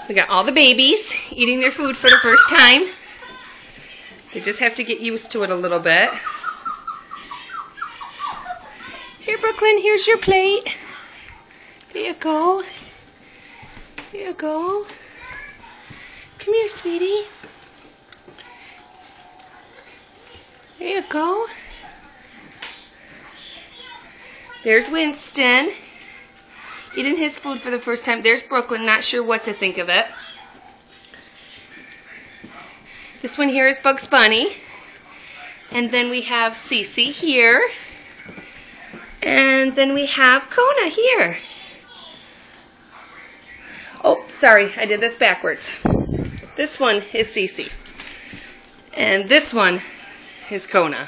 We got all the babies eating their food for the first time. They just have to get used to it a little bit. Here, Brooklyn, here's your plate. There you go. There you go. Come here, sweetie. There you go. There's Winston, eating his food for the first time. There's Brooklyn, not sure what to think of it. This one here is Bugs Bunny. And then we have Cece here. And then we have Kona here. Oh, sorry, I did this backwards. This one is Cece. And this one is Kona.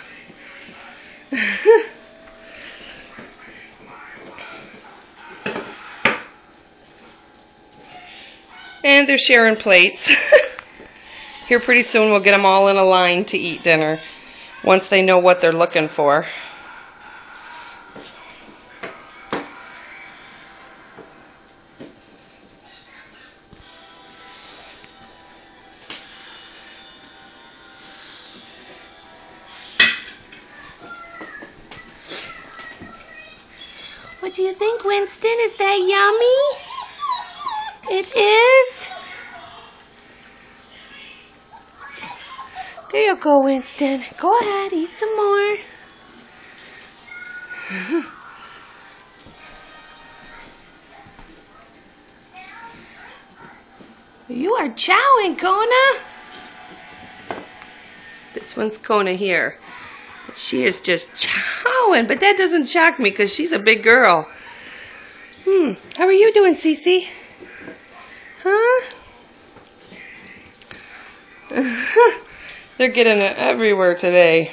And they're sharing plates. Here pretty soon we'll get them all in a line to eat dinner once they know what they're looking for. What do you think, Winston? Is that yummy? It is? There you go, Winston. Go ahead, eat some more. You are chowing, Kona. This one's Kona here. She is just chowing, but that doesn't shock me because she's a big girl. How are you doing, Cece? Huh? They're getting it everywhere today.